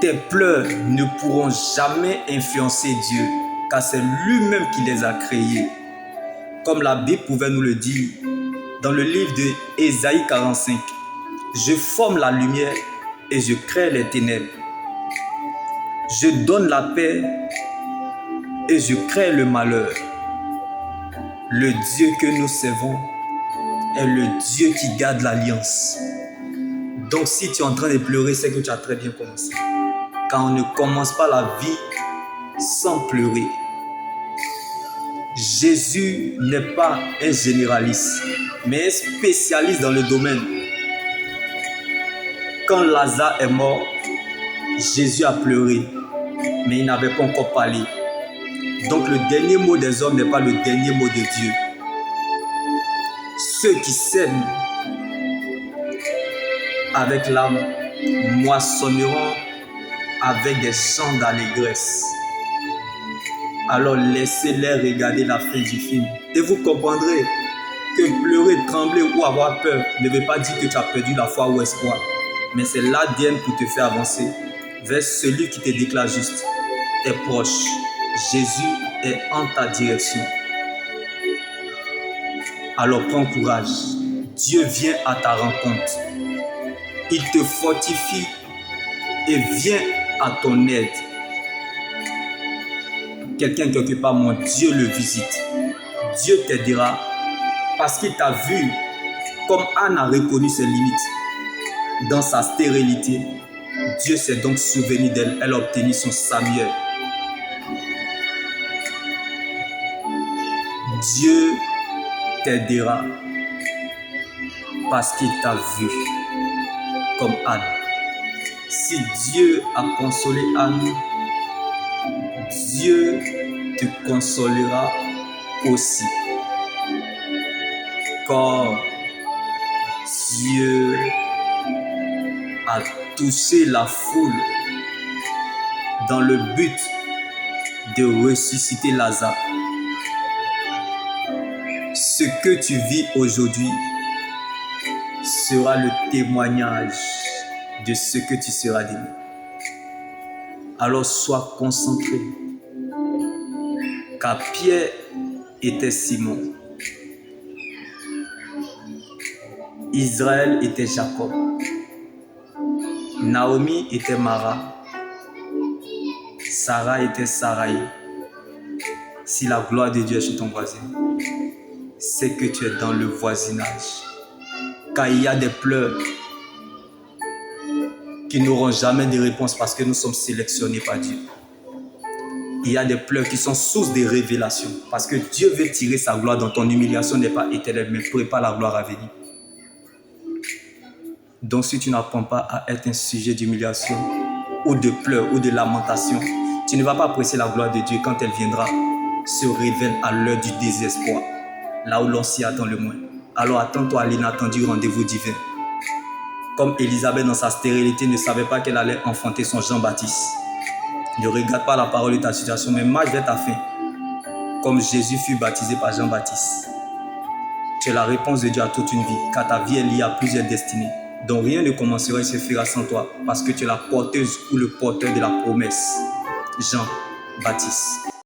Tes pleurs ne pourront jamais influencer Dieu, car c'est lui-même qui les a créés. Comme la Bible pouvait nous le dire dans le livre de Ésaïe 45. Je forme la lumière et je crée les ténèbres. Je donne la paix et je crée le malheur. Le Dieu que nous servons est le Dieu qui garde l'alliance. Donc si tu es en train de pleurer, c'est que tu as très bien commencé. Car on ne commence pas la vie sans pleurer. Jésus n'est pas un généraliste, mais un spécialiste dans le domaine. Quand Lazare est mort, Jésus a pleuré, mais il n'avait pas encore parlé. Donc le dernier mot des hommes n'est pas le dernier mot de Dieu. Ceux qui sèment avec l'âme moissonneront avec des chants d'allégresse. Alors laissez-les regarder la fin du film. Et vous comprendrez que pleurer, trembler ou avoir peur ne veut pas dire que tu as perdu la foi ou espoir. Mais c'est l'ADN pour te faire avancer vers celui qui te déclare juste. Tes proches. Jésus est en ta direction. Alors prends courage. Dieu vient à ta rencontre. Il te fortifie et vient à ton aide. Quelqu'un quelque part, mon Dieu le visite. Dieu t'aidera parce qu'il t'a vu comme Anne a reconnu ses limites. Dans sa stérilité, Dieu s'est donc souvenu d'elle. Elle a obtenu son Samuel. Dieu t'aidera parce qu'il t'a vu comme Anne. Si Dieu a consolé Anne, Dieu te consolera aussi. Car Dieu a touché la foule dans le but de ressusciter Lazare. Ce que tu vis aujourd'hui sera le témoignage de ce que tu seras demain. Alors sois concentré, car Pierre était Simon, Israël était Jacob, Naomi était Mara, Sarah était Sarai. Si la gloire de Dieu est chez ton voisin, c'est que tu es dans le voisinage. Car il y a des pleurs qui n'auront jamais de réponse parce que nous sommes sélectionnés par Dieu. Il y a des pleurs qui sont source de révélation parce que Dieu veut tirer sa gloire dont ton humiliation n'est pas éternelle, mais prépare la gloire à venir. Donc si tu n'apprends pas à être un sujet d'humiliation ou de pleurs ou de lamentation, tu ne vas pas apprécier la gloire de Dieu quand elle viendra se révèle à l'heure du désespoir, là où l'on s'y attend le moins. Alors attends-toi à l'inattendu rendez-vous divin. Comme Élisabeth dans sa stérilité ne savait pas qu'elle allait enfanter son Jean-Baptiste. Ne regarde pas la parole de ta situation, mais marche vers ta fin. Comme Jésus fut baptisé par Jean-Baptiste. Tu es la réponse de Dieu à toute une vie, car ta vie est liée à plusieurs destinées. Donc rien ne commencera et se fera sans toi, parce que tu es la porteuse ou le porteur de la promesse. Jean-Baptiste.